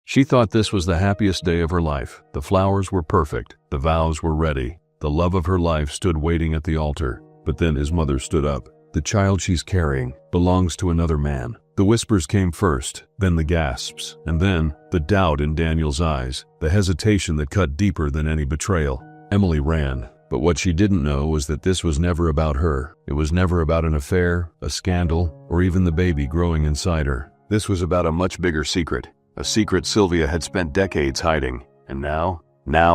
She thought this was the happiest day of her life. The flowers were perfect. The vows were ready. The love of her life stood waiting at the altar. But then his mother stood up. The child she's carrying belongs to another man. The whispers came first, then the gasps, and then the doubt in Daniel's eyes, the hesitation that cut deeper than any betrayal. Emily ran, but what she didn't know was that this was never about her. It was never about an affair, a scandal, or even the baby growing inside her. This was about a much bigger secret, a secret Sylvia had spent decades hiding, and now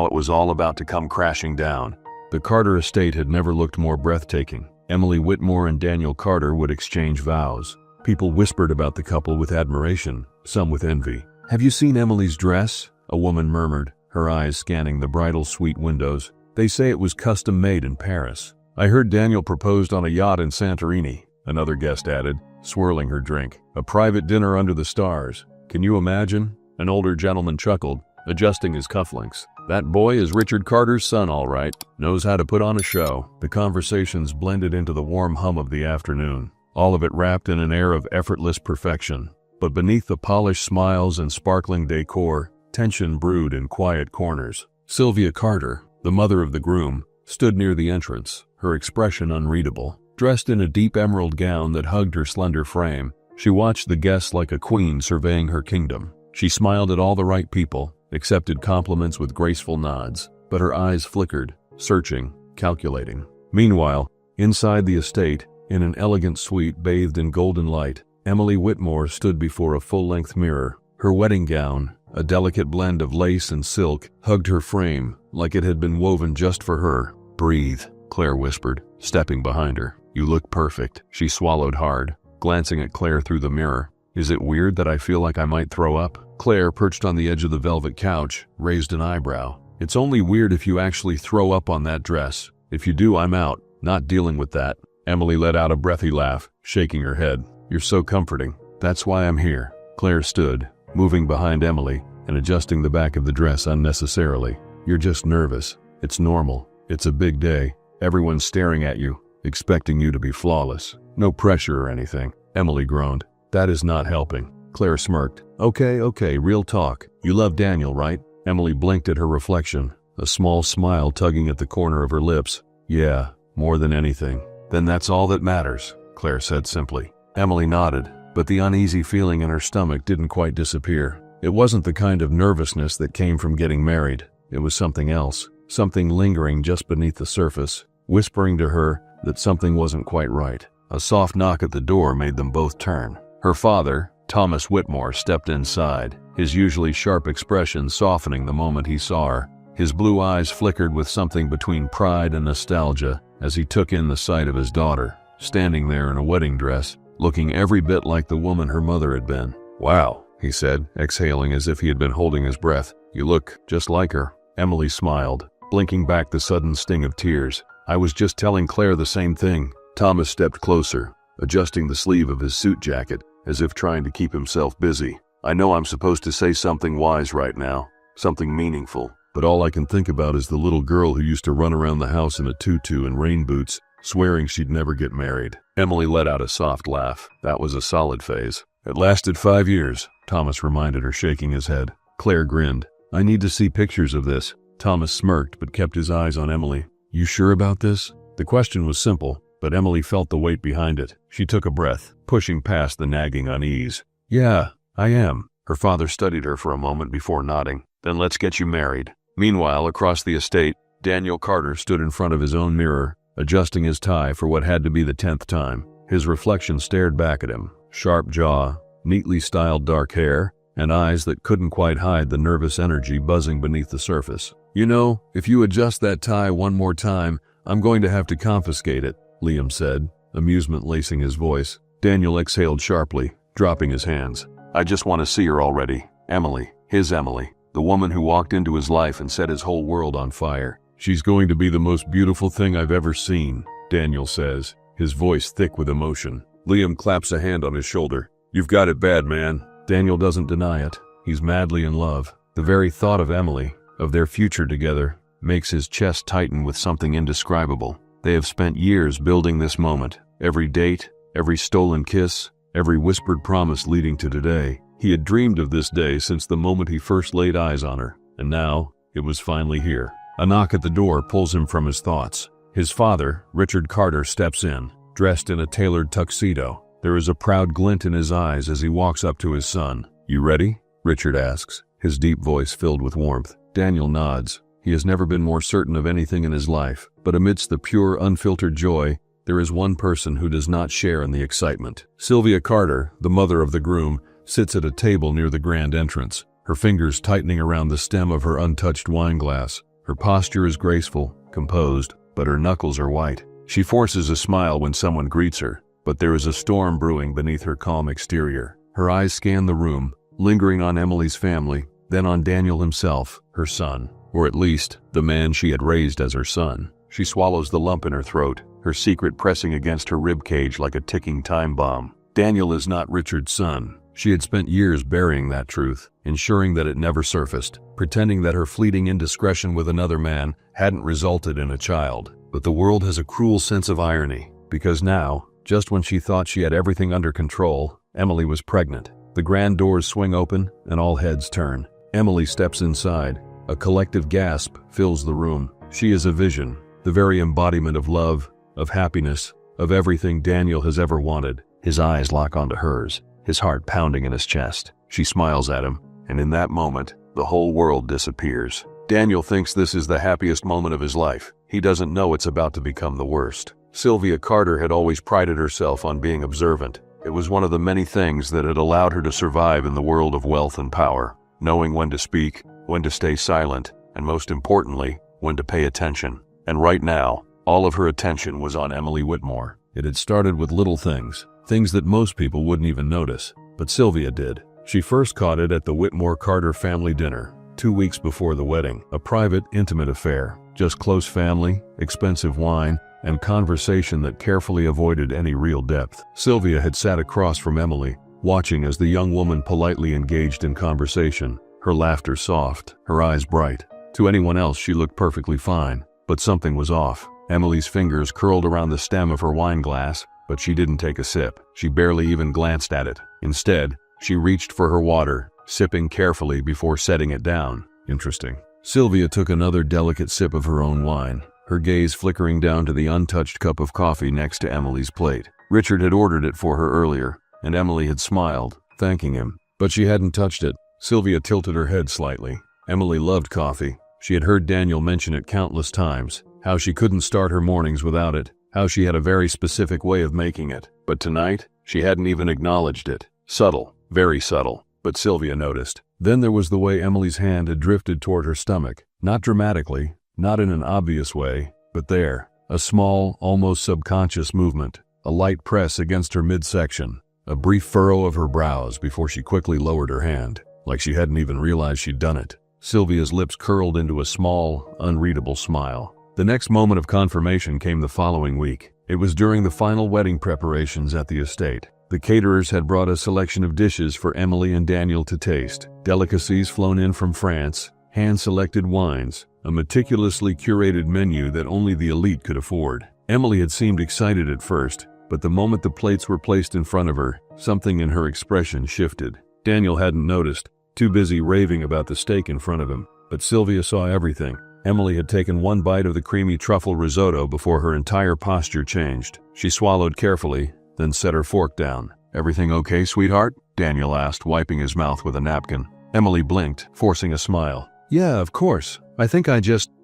it was all about to come crashing down. The Carter estate had never looked more breathtaking. Emily Whitmore and Daniel Carter would exchange vows. People whispered about the couple with admiration, some with envy. "Have you seen Emily's dress?" a woman murmured, her eyes scanning the bridal suite windows. "They say it was custom made in Paris." "I heard Daniel proposed on a yacht in Santorini," another guest added, swirling her drink. "A private dinner under the stars. Can you imagine?" An older gentleman chuckled, adjusting his cufflinks. "That boy is Richard Carter's son, all right. Knows how to put on a show." The conversations blended into the warm hum of the afternoon, all of it wrapped in an air of effortless perfection. But beneath the polished smiles and sparkling decor, tension brewed in quiet corners. Sylvia Carter, the mother of the groom, stood near the entrance, her expression unreadable. Dressed in a deep emerald gown that hugged her slender frame, she watched the guests like a queen surveying her kingdom. She smiled at all the right people, accepted compliments with graceful nods, but her eyes flickered, searching, calculating. Meanwhile, inside the estate, in an elegant suite bathed in golden light, Emily Whitmore stood before a full-length mirror. Her wedding gown, a delicate blend of lace and silk, hugged her frame like it had been woven just for her. "Breathe," Claire whispered, stepping behind her. "You look perfect." She swallowed hard, glancing at Claire through the mirror. "Is it weird that I feel like I might throw up?" Claire, perched on the edge of the velvet couch, raised an eyebrow. "It's only weird if you actually throw up on that dress. If you do, I'm out. Not dealing with that." Emily let out a breathy laugh, shaking her head. "You're so comforting. That's why I'm here." Claire stood, moving behind Emily and adjusting the back of the dress unnecessarily. "You're just nervous. It's normal. It's a big day. Everyone's staring at you, expecting you to be flawless. No pressure or anything." Emily groaned. "That is not helping." Claire smirked. Okay, real talk. You love Daniel, right?" Emily blinked at her reflection, a small smile tugging at the corner of her lips. "Yeah, more than anything." "Then that's all that matters," Claire said simply. Emily nodded, but the uneasy feeling in her stomach didn't quite disappear. It wasn't the kind of nervousness that came from getting married. It was something else, something lingering just beneath the surface, whispering to her that something wasn't quite right. A soft knock at the door made them both turn. Her father, Thomas Whitmore, stepped inside, his usually sharp expression softening the moment he saw her. His blue eyes flickered with something between pride and nostalgia as he took in the sight of his daughter, standing there in a wedding dress, looking every bit like the woman her mother had been. "Wow," he said, exhaling as if he had been holding his breath. "You look just like her." Emily smiled, blinking back the sudden sting of tears. "I was just telling Claire the same thing." Thomas stepped closer, adjusting the sleeve of his suit jacket, as if trying to keep himself busy. "I know I'm supposed to say something wise right now, something meaningful, but all I can think about is the little girl who used to run around the house in a tutu and rain boots, swearing she'd never get married." Emily let out a soft laugh. "That was a solid phase." "It lasted 5 years, Thomas reminded her, shaking his head. Claire grinned. "I need to see pictures of this." Thomas smirked but kept his eyes on Emily. "You sure about this?" The question was simple, but Emily felt the weight behind it. She took a breath, pushing past the nagging unease. "Yeah, I am." Her father studied her for a moment before nodding. "Then let's get you married." Meanwhile, across the estate, Daniel Carter stood in front of his own mirror, adjusting his tie for what had to be the 10th time. His reflection stared back at him, sharp jaw, neatly styled dark hair, and eyes that couldn't quite hide the nervous energy buzzing beneath the surface. "You know, if you adjust that tie one more time, I'm going to have to confiscate it," Liam said, amusement lacing his voice. Daniel exhaled sharply, dropping his hands. "I just want to see her already. Emily, his Emily, the woman who walked into his life and set his whole world on fire. She's going to be the most beautiful thing I've ever seen," Daniel says, his voice thick with emotion. Liam claps a hand on his shoulder. "You've got it bad, man." Daniel doesn't deny it. He's madly in love. The very thought of Emily, of their future together, makes his chest tighten with something indescribable. They have spent years building this moment. Every date, every stolen kiss, every whispered promise leading to today. He had dreamed of this day since the moment he first laid eyes on her, and now it was finally here. A knock at the door pulls him from his thoughts. His father, Richard Carter, steps in, dressed in a tailored tuxedo. There is a proud glint in his eyes as he walks up to his son. "You ready?" Richard asks, his deep voice filled with warmth. Daniel nods. He has never been more certain of anything in his life, but amidst the pure, unfiltered joy, there is one person who does not share in the excitement. Sylvia Carter, the mother of the groom, sits at a table near the grand entrance, her fingers tightening around the stem of her untouched wine glass. Her posture is graceful, composed, but her knuckles are white. She forces a smile when someone greets her, but there is a storm brewing beneath her calm exterior. Her eyes scan the room, lingering on Emily's family, then on Daniel himself, her son, or at least, the man she had raised as her son. She swallows the lump in her throat, her secret pressing against her ribcage like a ticking time bomb. Daniel is not Richard's son. She had spent years burying that truth, ensuring that it never surfaced, pretending that her fleeting indiscretion with another man hadn't resulted in a child. But the world has a cruel sense of irony, because now, just when she thought she had everything under control, Emily was pregnant. The grand doors swing open, and all heads turn. Emily steps inside. A collective gasp fills the room. She is a vision, the very embodiment of love, of happiness, of everything Daniel has ever wanted. His eyes lock onto hers, his heart pounding in his chest. She smiles at him, and in that moment, the whole world disappears. Daniel thinks this is the happiest moment of his life. He doesn't know it's about to become the worst. Sylvia Carter had always prided herself on being observant. It was one of the many things that had allowed her to survive in the world of wealth and power, knowing when to speak, when to stay silent, and most importantly, when to pay attention. And right now, all of her attention was on Emily Whitmore. It had started with little things that most people wouldn't even notice, but Sylvia did. She first caught it at the Whitmore Carter family dinner, 2 weeks before the wedding, a private, intimate affair, just close family, expensive wine, and conversation that carefully avoided any real depth. Sylvia had sat across from Emily, watching as the young woman politely engaged in conversation, her laughter soft, her eyes bright. To anyone else she looked perfectly fine, but something was off. Emily's fingers curled around the stem of her wine glass, but she didn't take a sip. She barely even glanced at it. Instead, she reached for her water, sipping carefully before setting it down. Interesting. Sylvia took another delicate sip of her own wine, her gaze flickering down to the untouched cup of coffee next to Emily's plate. Richard had ordered it for her earlier, and Emily had smiled, thanking him, but she hadn't touched it. Sylvia tilted her head slightly. Emily loved coffee. She had heard Daniel mention it countless times, how she couldn't start her mornings without it, how she had a very specific way of making it. But tonight, she hadn't even acknowledged it. Subtle, very subtle, but Sylvia noticed. Then there was the way Emily's hand had drifted toward her stomach, not dramatically, not in an obvious way, but there, a small, almost subconscious movement, a light press against her midsection, a brief furrow of her brows before she quickly lowered her hand, like she hadn't even realized she'd done it. Sylvia's lips curled into a small, unreadable smile. The next moment of confirmation came the following week. It was during the final wedding preparations at the estate. The caterers had brought a selection of dishes for Emily and Daniel to taste, delicacies flown in from France, hand-selected wines, a meticulously curated menu that only the elite could afford. Emily had seemed excited at first, but the moment the plates were placed in front of her, something in her expression shifted. Daniel hadn't noticed, too busy raving about the steak in front of him, but Sylvia saw everything. Emily had taken one bite of the creamy truffle risotto before her entire posture changed. She swallowed carefully, then set her fork down. "Everything okay, sweetheart?" Daniel asked, wiping his mouth with a napkin. Emily blinked, forcing a smile. "Yeah, of course. I think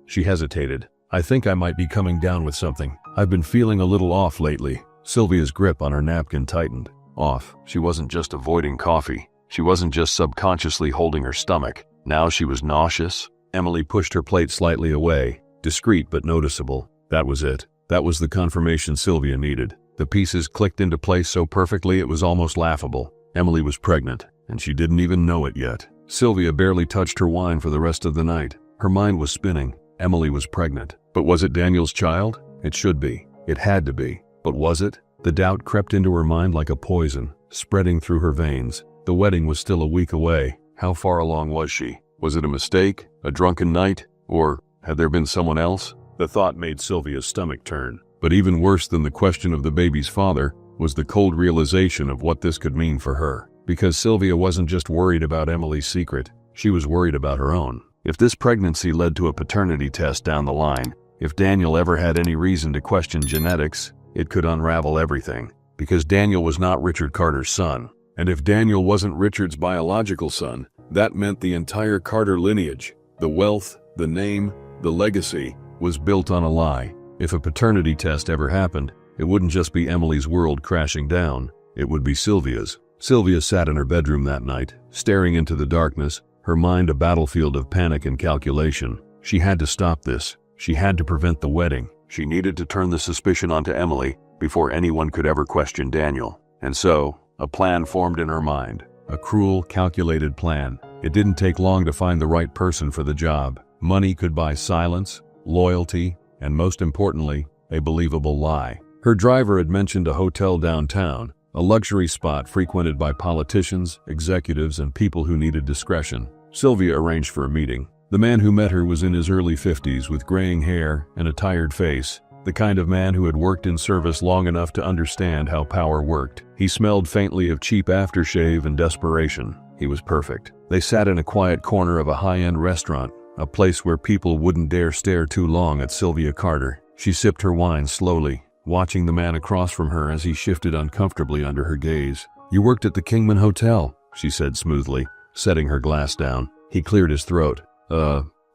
She hesitated. "I think I might be coming down with something. I've been feeling a little off lately." Sylvia's grip on her napkin tightened. Off. She wasn't just avoiding coffee. She wasn't just subconsciously holding her stomach. Now she was nauseous. Emily pushed her plate slightly away, discreet but noticeable. That was it. That was the confirmation Sylvia needed. The pieces clicked into place so perfectly it was almost laughable. Emily was pregnant, and she didn't even know it yet. Sylvia barely touched her wine for the rest of the night. Her mind was spinning. Emily was pregnant. But was it Daniel's child? It should be. It had to be. But was it? The doubt crept into her mind like a poison, spreading through her veins. The wedding was still a week away. How far along was she? Was it a mistake? A drunken night? Or had there been someone else? The thought made Sylvia's stomach turn. But even worse than the question of the baby's father was the cold realization of what this could mean for her. because Sylvia wasn't just worried about Emily's secret, she was worried about her own. If this pregnancy led to a paternity test down the line, if Daniel ever had any reason to question genetics, it could unravel everything. Because Daniel was not Richard Carter's son. And if Daniel wasn't Richard's biological son, that meant the entire Carter lineage, the wealth, the name, the legacy, was built on a lie. If a paternity test ever happened, it wouldn't just be Emily's world crashing down, it would be Sylvia's. Sylvia sat in her bedroom that night, staring into the darkness, her mind a battlefield of panic and calculation. She had to stop this. She had to prevent the wedding. She needed to turn the suspicion onto Emily before anyone could ever question Daniel. And so, a plan formed in her mind. A cruel, calculated plan. It didn't take long to find the right person for the job. Money could buy silence, loyalty, and most importantly, a believable lie. Her driver had mentioned a hotel downtown, a luxury spot frequented by politicians, executives, and people who needed discretion. Sylvia arranged for a meeting. The man who met her was in his early 50s with graying hair and a tired face, the kind of man who had worked in service long enough to understand how power worked. He smelled faintly of cheap aftershave and desperation. He was perfect. They sat in a quiet corner of a high-end restaurant, a place where people wouldn't dare stare too long at Sylvia Carter. She sipped her wine slowly, watching the man across from her as he shifted uncomfortably under her gaze. "You worked at the Kingman Hotel," she said smoothly, setting her glass down. He cleared his throat.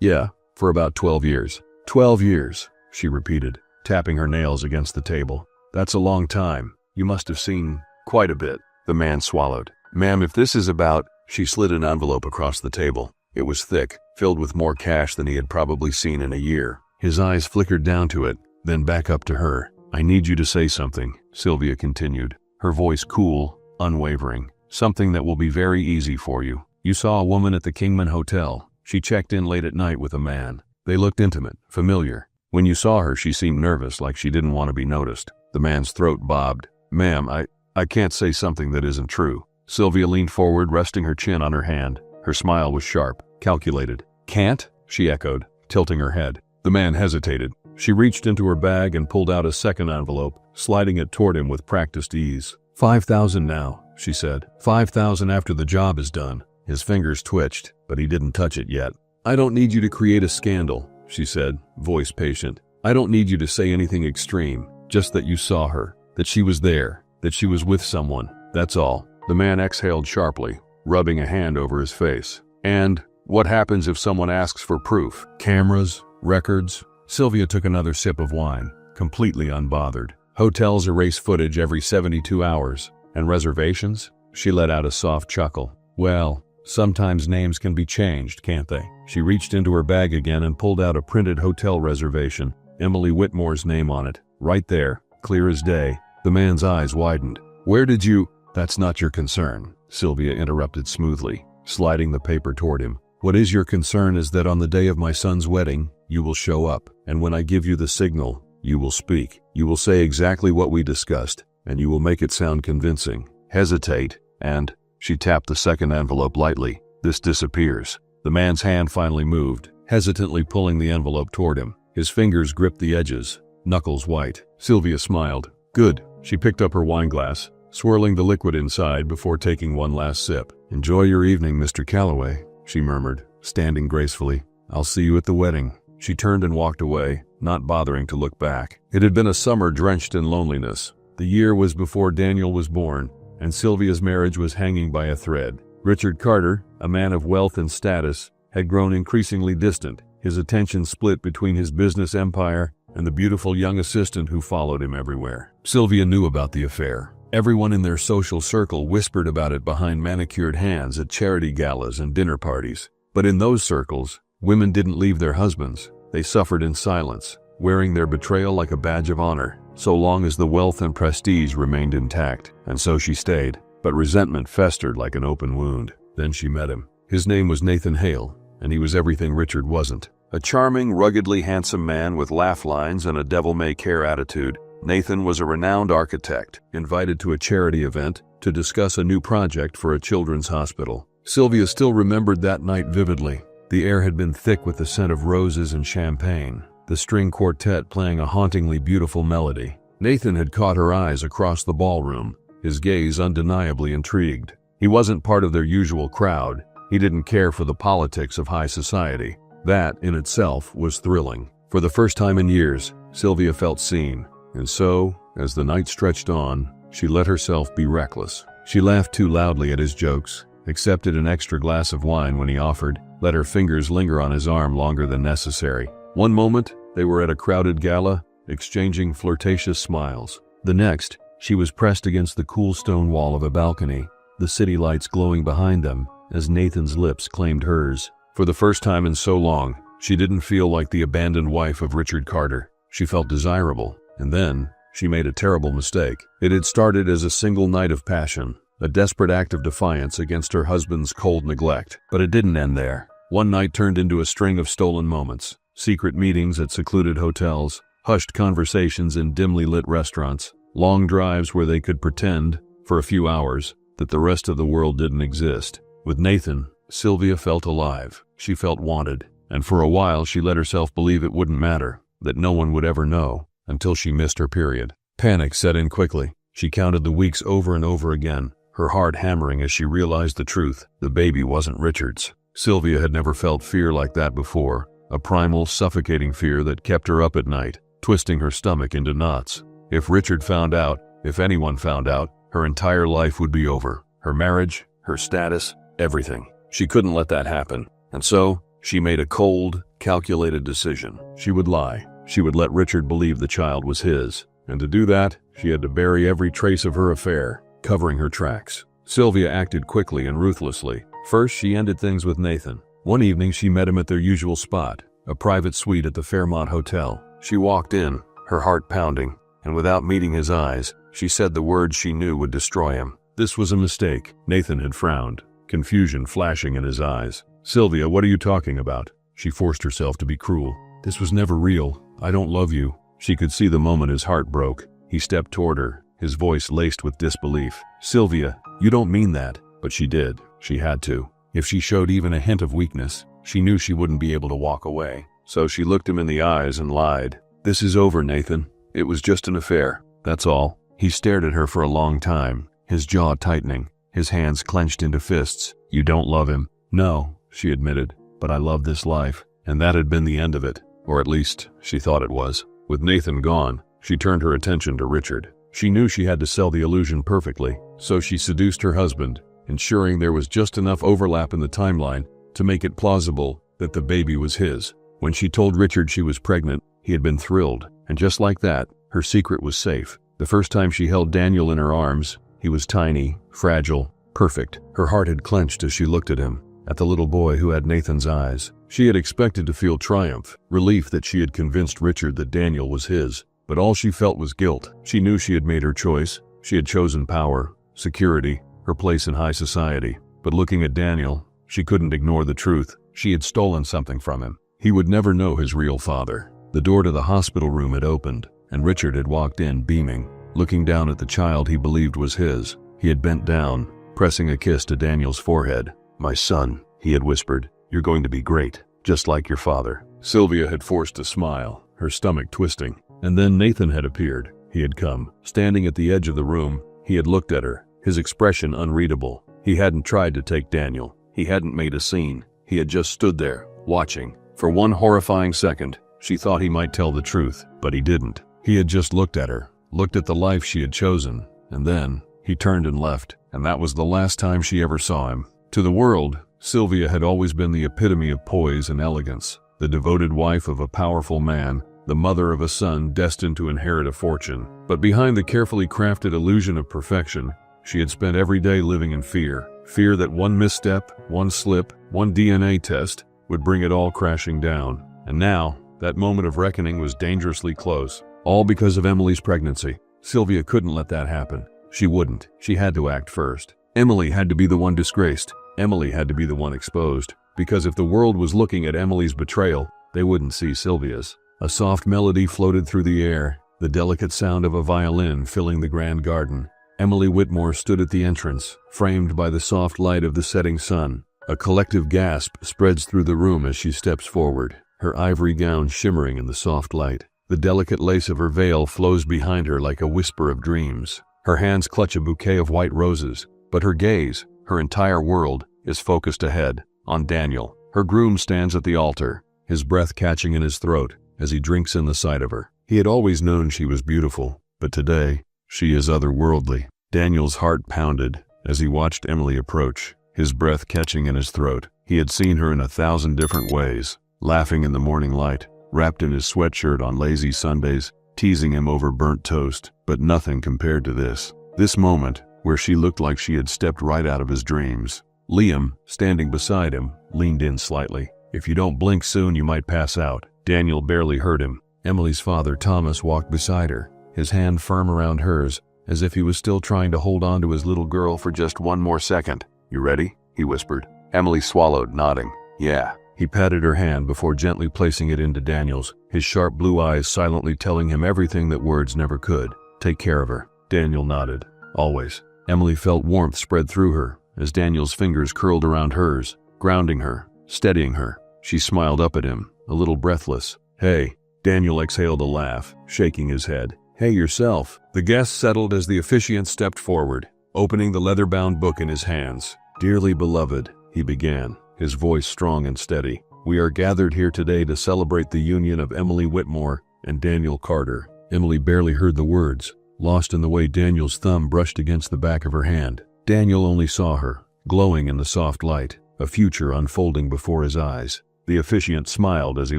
Yeah, for about 12 years. 12 years, she repeated, tapping her nails against the table. "That's a long time. You must have seen quite a bit." The man swallowed. "Ma'am, if this is about..." She slid an envelope across the table. It was thick, filled with more cash than he had probably seen in a year. His eyes flickered down to it, then back up to her. "I need you to say something," Sylvia continued, her voice cool, unwavering. "Something that will be very easy for you. You saw a woman at the Kingman Hotel. She checked in late at night with a man. They looked intimate, familiar. When you saw her, she seemed nervous, like she didn't want to be noticed." The man's throat bobbed. "Ma'am, I can't say something that isn't true." Sylvia leaned forward, resting her chin on her hand. Her smile was sharp, calculated. "Can't?" she echoed, tilting her head. The man hesitated. She reached into her bag and pulled out a second envelope, sliding it toward him with practiced ease. $5,000 now," she said. $5,000 after the job is done." His fingers twitched, but he didn't touch it yet. "I don't need you to create a scandal," she said, voice patient. "I don't need you to say anything extreme, just that you saw her, that she was there, that she was with someone. That's all." The man exhaled sharply, rubbing a hand over his face. "And what happens if someone asks for proof? Cameras? Records?" Sylvia took another sip of wine, completely unbothered. "Hotels erase footage every 72 hours. And reservations?" She let out a soft chuckle. "Well, sometimes names can be changed, can't they?" She reached into her bag again and pulled out a printed hotel reservation, Emily Whitmore's name on it, right there, clear as day. The man's eyes widened. "Where did you—" "That's not your concern," Sylvia interrupted smoothly, sliding the paper toward him. "What is your concern is that on the day of my son's wedding, you will show up, and when I give you the signal, you will speak. You will say exactly what we discussed, and you will make it sound convincing. Hesitate, and..." She tapped the second envelope lightly. "This disappears." The man's hand finally moved, hesitantly pulling the envelope toward him. His fingers gripped the edges, knuckles white. Sylvia smiled. "Good." She picked up her wineglass, swirling the liquid inside before taking one last sip. "Enjoy your evening, Mr. Calloway," she murmured, standing gracefully. "I'll see you at the wedding." She turned and walked away, not bothering to look back. It had been a summer drenched in loneliness. The year was before Daniel was born, and Sylvia's marriage was hanging by a thread. Richard Carter, a man of wealth and status, had grown increasingly distant, his attention split between his business empire and the beautiful young assistant who followed him everywhere. Sylvia knew about the affair. Everyone in their social circle whispered about it behind manicured hands at charity galas and dinner parties. But in those circles, women didn't leave their husbands. They suffered in silence, wearing their betrayal like a badge of honor, so long as the wealth and prestige remained intact. And so she stayed, but resentment festered like an open wound. Then she met him. His name was Nathan Hale, and he was everything Richard wasn't. A charming, ruggedly handsome man with laugh lines and a devil-may-care attitude, Nathan was a renowned architect, invited to a charity event to discuss a new project for a children's hospital. Sylvia still remembered that night vividly. The air had been thick with the scent of roses and champagne, the string quartet playing a hauntingly beautiful melody. Nathan had caught her eyes across the ballroom, his gaze undeniably intrigued. He wasn't part of their usual crowd. He didn't care for the politics of high society. That, in itself, was thrilling. For the first time in years, Sylvia felt seen. And so, as the night stretched on, she let herself be reckless. She laughed too loudly at his jokes, accepted an extra glass of wine when he offered, let her fingers linger on his arm longer than necessary. One moment, they were at a crowded gala, exchanging flirtatious smiles. The next, she was pressed against the cool stone wall of a balcony, the city lights glowing behind them, as Nathan's lips claimed hers. For the first time in so long, she didn't feel like the abandoned wife of Richard Carter. She felt desirable. And then, she made a terrible mistake. It had started as a single night of passion, a desperate act of defiance against her husband's cold neglect. But it didn't end there. One night turned into a string of stolen moments, secret meetings at secluded hotels, hushed conversations in dimly lit restaurants, long drives where they could pretend, for a few hours, that the rest of the world didn't exist. With Nathan, Sylvia felt alive. She felt wanted. And for a while she let herself believe it wouldn't matter, that no one would ever know, until she missed her period. Panic set in quickly. She counted the weeks over and over again, her heart hammering as she realized the truth. The baby wasn't Richard's. Sylvia had never felt fear like that before, a primal, suffocating fear that kept her up at night, twisting her stomach into knots. If Richard found out, if anyone found out, her entire life would be over. Her marriage, her status, everything. She couldn't let that happen. And so, she made a cold, calculated decision. She would lie. She would let Richard believe the child was his. And to do that, she had to bury every trace of her affair, covering her tracks. Sylvia acted quickly and ruthlessly. First, she ended things with Nathan. One evening, she met him at their usual spot, a private suite at the Fairmont Hotel. She walked in, her heart pounding, and without meeting his eyes, she said the words she knew would destroy him. This was a mistake. Nathan had frowned, confusion flashing in his eyes. "Sylvia, what are you talking about?" She forced herself to be cruel. "This was never real. I don't love you." She could see the moment his heart broke. He stepped toward her, his voice laced with disbelief. "Sylvia, you don't mean that." But she did. She had to. If she showed even a hint of weakness, she knew she wouldn't be able to walk away. So she looked him in the eyes and lied. "This is over, Nathan. It was just an affair. That's all." He stared at her for a long time, his jaw tightening, his hands clenched into fists. "You don't love him." "No," she admitted, "but I love this life." And that had been the end of it. Or at least, she thought it was. With Nathan gone, she turned her attention to Richard. She knew she had to sell the illusion perfectly, so she seduced her husband, ensuring there was just enough overlap in the timeline to make it plausible that the baby was his. When she told Richard she was pregnant, he had been thrilled, and just like that, her secret was safe. The first time she held Daniel in her arms, he was tiny, fragile, perfect. Her heart had clenched as she looked at him, at the little boy who had Nathan's eyes. She had expected to feel triumph, relief that she had convinced Richard that Daniel was his, but all she felt was guilt. She knew she had made her choice. She had chosen power, security, her place in high society. But looking at Daniel, she couldn't ignore the truth. She had stolen something from him. He would never know his real father. The door to the hospital room had opened, and Richard had walked in beaming, looking down at the child he believed was his. He had bent down, pressing a kiss to Daniel's forehead. "My son," he had whispered, "you're going to be great, just like your father." Sylvia had forced a smile, her stomach twisting. And then Nathan had appeared. He had come. Standing at the edge of the room, he had looked at her, his expression unreadable. He hadn't tried to take Daniel. He hadn't made a scene. He had just stood there, watching. For one horrifying second, she thought he might tell the truth, but he didn't. He had just looked at her, looked at the life she had chosen, and then he turned and left, and that was the last time she ever saw him. To the world, Sylvia had always been the epitome of poise and elegance, the devoted wife of a powerful man, the mother of a son destined to inherit a fortune. But behind the carefully crafted illusion of perfection, she had spent every day living in fear. Fear that one misstep, one slip, one DNA test would bring it all crashing down. And now, that moment of reckoning was dangerously close. All because of Emily's pregnancy. Sylvia couldn't let that happen. She wouldn't. She had to act first. Emily had to be the one disgraced. Emily had to be the one exposed. Because if the world was looking at Emily's betrayal, they wouldn't see Sylvia's. A soft melody floated through the air, the delicate sound of a violin filling the grand garden. Emily Whitmore stood at the entrance, framed by the soft light of the setting sun. A collective gasp spreads through the room as she steps forward, her ivory gown shimmering in the soft light. The delicate lace of her veil flows behind her like a whisper of dreams. Her hands clutch a bouquet of white roses, but her gaze, Her entire world is focused ahead, on Daniel. Her groom stands at the altar, his breath catching in his throat as he drinks in the sight of her. He had always known she was beautiful, but today, she is otherworldly. Daniel's heart pounded as he watched Emily approach, his breath catching in his throat. He had seen her in 1,000 different ways, laughing in the morning light, wrapped in his sweatshirt on lazy Sundays, teasing him over burnt toast, but nothing compared to this moment, where she looked like she had stepped right out of his dreams. Liam, standing beside him, leaned in slightly. "If you don't blink soon, you might pass out." Daniel barely heard him. Emily's father, Thomas, walked beside her, his hand firm around hers, as if he was still trying to hold on to his little girl for just one more second. "You ready?" he whispered. Emily swallowed, nodding. "Yeah." He patted her hand before gently placing it into Daniel's, his sharp blue eyes silently telling him everything that words never could. "Take care of her." Daniel nodded. "Always." Emily felt warmth spread through her as Daniel's fingers curled around hers, grounding her, steadying her. She smiled up at him, a little breathless. "Hey." Daniel exhaled a laugh, shaking his head. "Hey yourself." The guests settled as the officiant stepped forward, opening the leather-bound book in his hands. "Dearly beloved," he began, his voice strong and steady. "We are gathered here today to celebrate the union of Emily Whitmore and Daniel Carter." Emily barely heard the words, lost in the way Daniel's thumb brushed against the back of her hand. Daniel only saw her, glowing in the soft light, a future unfolding before his eyes. The officiant smiled as he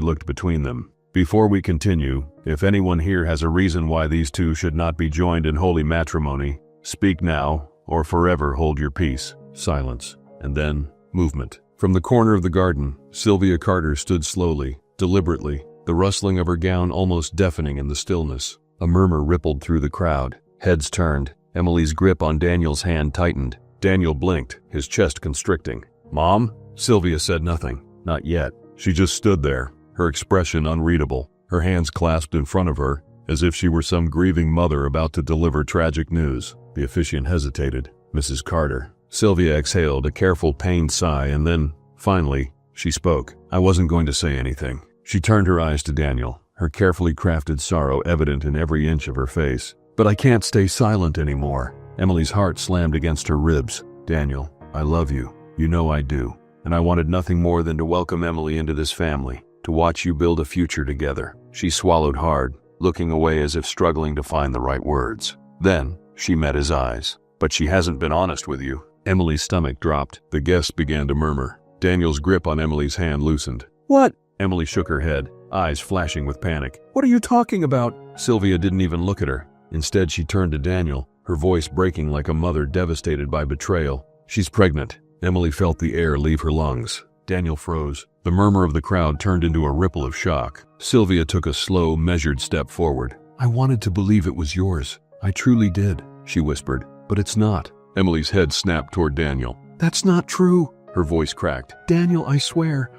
looked between them. "Before we continue, if anyone here has a reason why these two should not be joined in holy matrimony, speak now, or forever hold your peace." Silence, and then movement. From the corner of the garden, Sylvia Carter stood slowly, deliberately, the rustling of her gown almost deafening in the stillness. A murmur rippled through the crowd. Heads turned. Emily's grip on Daniel's hand tightened. Daniel blinked, his chest constricting. "Mom?" Sylvia said nothing. Not yet. She just stood there, her expression unreadable, her hands clasped in front of her, as if she were some grieving mother about to deliver tragic news. The officiant hesitated. "Mrs. Carter." Sylvia exhaled a careful, pained sigh, and then, finally, she spoke. "I wasn't going to say anything." She turned her eyes to Daniel, her carefully crafted sorrow evident in every inch of her face. "But I can't stay silent anymore." Emily's heart slammed against her ribs. "Daniel, I love you. You know I do. And I wanted nothing more than to welcome Emily into this family, to watch you build a future together." She swallowed hard, looking away as if struggling to find the right words. Then, she met his eyes. "But she hasn't been honest with you." Emily's stomach dropped. The guests began to murmur. Daniel's grip on Emily's hand loosened. "What?" Emily shook her head, eyes flashing with panic. "What are you talking about?" Sylvia didn't even look at her. Instead, she turned to Daniel, her voice breaking like a mother devastated by betrayal. "She's pregnant." Emily felt the air leave her lungs. Daniel froze. The murmur of the crowd turned into a ripple of shock. Sylvia took a slow, measured step forward. "I wanted to believe it was yours. I truly did," she whispered. "But it's not." Emily's head snapped toward Daniel. "That's not true." Her voice cracked. "Daniel, I swear,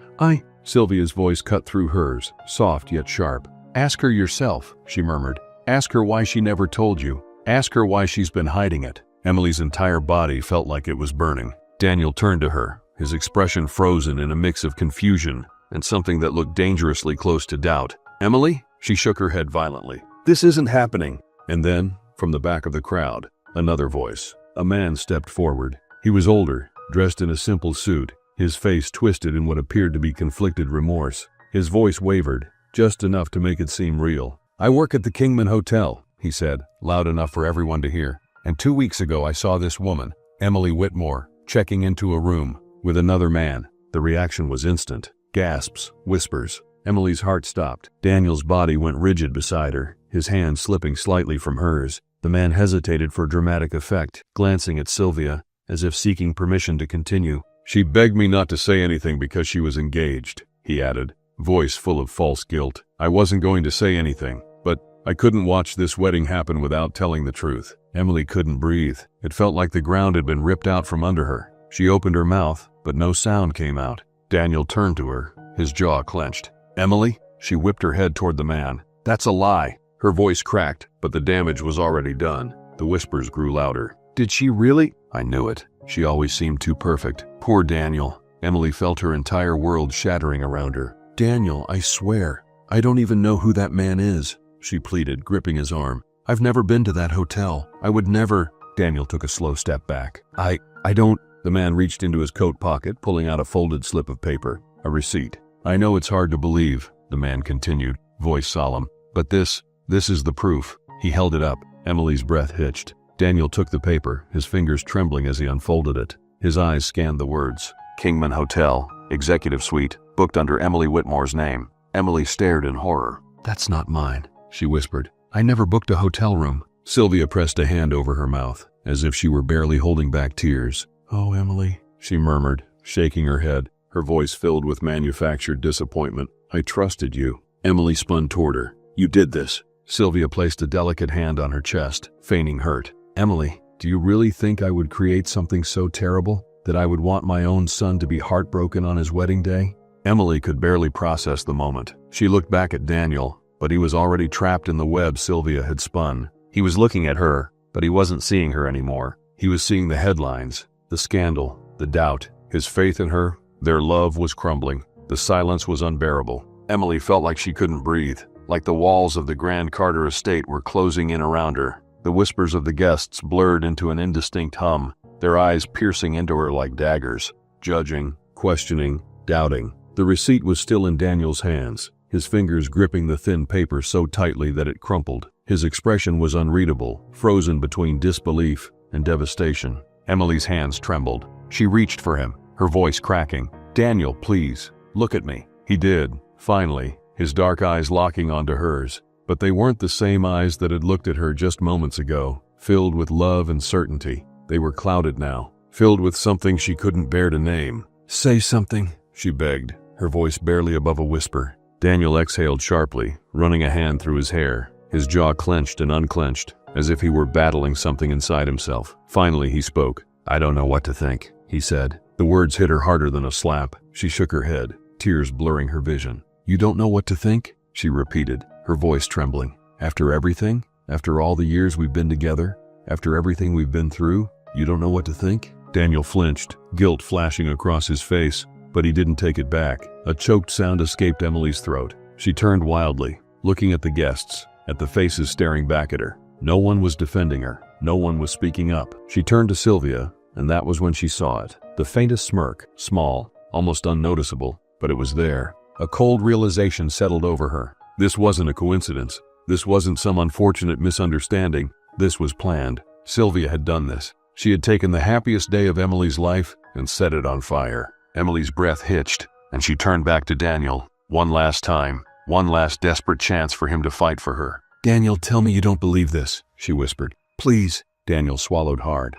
Sylvia's voice cut through hers, soft yet sharp. "Ask her yourself," she murmured. "Ask her why she never told you. Ask her why she's been hiding it." Emily's entire body felt like it was burning. Daniel turned to her, his expression frozen in a mix of confusion and something that looked dangerously close to doubt. "Emily?" She shook her head violently. "This isn't happening." And then, from the back of the crowd, another voice. A man stepped forward. He was older, dressed in a simple suit, his face twisted in what appeared to be conflicted remorse. His voice wavered, just enough to make it seem real. "I work at the Kingman Hotel," he said, loud enough for everyone to hear. "And 2 weeks ago I saw this woman, Emily Whitmore, checking into a room with another man." The reaction was instant. Gasps, whispers. Emily's heart stopped. Daniel's body went rigid beside her, his hand slipping slightly from hers. The man hesitated for dramatic effect, glancing at Sylvia, as if seeking permission to continue. "She begged me not to say anything because she was engaged," he added, voice full of false guilt. "I wasn't going to say anything, but I couldn't watch this wedding happen without telling the truth." Emily couldn't breathe. It felt like the ground had been ripped out from under her. She opened her mouth, but no sound came out. Daniel turned to her, his jaw clenched. "Emily?" She whipped her head toward the man. "That's a lie." Her voice cracked, but the damage was already done. The whispers grew louder. "Did she really?" "I knew it. She always seemed too perfect." Poor Daniel. Emily felt her entire world shattering around her. "Daniel, I swear, I don't even know who that man is," she pleaded, gripping his arm. "I've never been to that hotel. I would never." Daniel took a slow step back. I don't." The man reached into his coat pocket, pulling out a folded slip of paper, a receipt. "I know it's hard to believe," the man continued, voice solemn, "but this is the proof." He held it up. Emily's breath hitched. Daniel took the paper, his fingers trembling as he unfolded it. His eyes scanned the words. Kingman Hotel, Executive Suite, booked under Emily Whitmore's name. Emily stared in horror. "That's not mine," she whispered. "I never booked a hotel room." Sylvia pressed a hand over her mouth, as if she were barely holding back tears. "Oh, Emily," she murmured, shaking her head, her voice filled with manufactured disappointment. "I trusted you." Emily spun toward her. "You did this." Sylvia placed a delicate hand on her chest, feigning hurt. "Emily, do you really think I would create something so terrible? That I would want my own son to be heartbroken on his wedding day?" Emily could barely process the moment. She looked back at Daniel, but he was already trapped in the web Sylvia had spun. He was looking at her, but he wasn't seeing her anymore. He was seeing the headlines, the scandal, the doubt. His faith in her, their love was crumbling. The silence was unbearable. Emily felt like she couldn't breathe, like the walls of the Grand Carter estate were closing in around her. The whispers of the guests blurred into an indistinct hum, their eyes piercing into her like daggers, judging, questioning, doubting. The receipt was still in Daniel's hands, his fingers gripping the thin paper so tightly that it crumpled. His expression was unreadable, frozen between disbelief and devastation. Emily's hands trembled. She reached for him, her voice cracking. "Daniel, please, look at me." He did, finally, his dark eyes locking onto hers. But they weren't the same eyes that had looked at her just moments ago, filled with love and certainty. They were clouded now, filled with something she couldn't bear to name. "Say something," she begged, her voice barely above a whisper. Daniel exhaled sharply, running a hand through his hair. His jaw clenched and unclenched, as if he were battling something inside himself. Finally, he spoke. "I don't know what to think," he said. The words hit her harder than a slap. She shook her head, tears blurring her vision. "You don't know what to think?" she repeated, her voice trembling. "After everything? After all the years we've been together? After everything we've been through? You don't know what to think?" Daniel flinched, guilt flashing across his face, but he didn't take it back. A choked sound escaped Emily's throat. She turned wildly, looking at the guests, at the faces staring back at her. No one was defending her. No one was speaking up. She turned to Sylvia, and that was when she saw it. The faintest smirk, small, almost unnoticeable, but it was there. A cold realization settled over her. This wasn't a coincidence. This wasn't some unfortunate misunderstanding. This was planned. Sylvia had done this. She had taken the happiest day of Emily's life and set it on fire. Emily's breath hitched, and she turned back to Daniel. One last time, one last desperate chance for him to fight for her. "Daniel, tell me you don't believe this," she whispered. "Please." Daniel swallowed hard.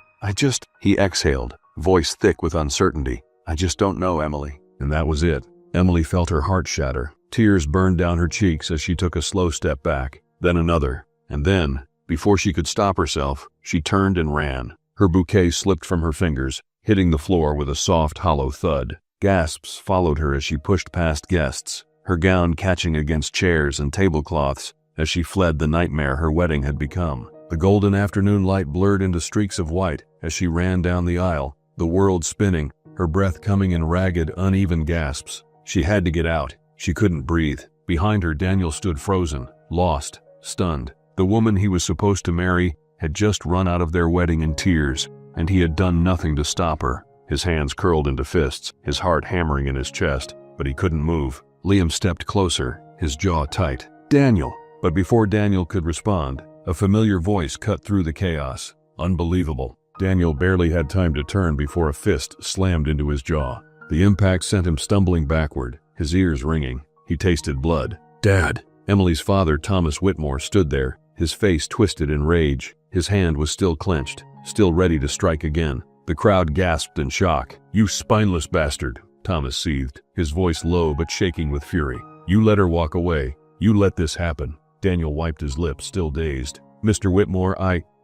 He exhaled, voice thick with uncertainty. "I just don't know, Emily." And that was it. Emily felt her heart shatter. Tears burned down her cheeks as she took a slow step back, then another, and then, before she could stop herself, she turned and ran. Her bouquet slipped from her fingers, hitting the floor with a soft, hollow thud. Gasps followed her as she pushed past guests, her gown catching against chairs and tablecloths as she fled the nightmare her wedding had become. The golden afternoon light blurred into streaks of white as she ran down the aisle, the world spinning, her breath coming in ragged, uneven gasps. She had to get out. She couldn't breathe. Behind her, Daniel stood frozen, lost, stunned. The woman he was supposed to marry had just run out of their wedding in tears, and he had done nothing to stop her. His hands curled into fists, his heart hammering in his chest, but he couldn't move. Liam stepped closer, his jaw tight. "Daniel!" But before Daniel could respond, a familiar voice cut through the chaos. Unbelievable. Daniel barely had time to turn before a fist slammed into his jaw. The impact sent him stumbling backward, his ears ringing. He tasted blood. "Dad!" Emily's father, Thomas Whitmore, stood there, his face twisted in rage. His hand was still clenched, still ready to strike again. The crowd gasped in shock. "You spineless bastard," Thomas seethed, his voice low but shaking with fury. "You let her walk away. You let this happen." Daniel wiped his lips, still dazed. "Mr. Whitmore,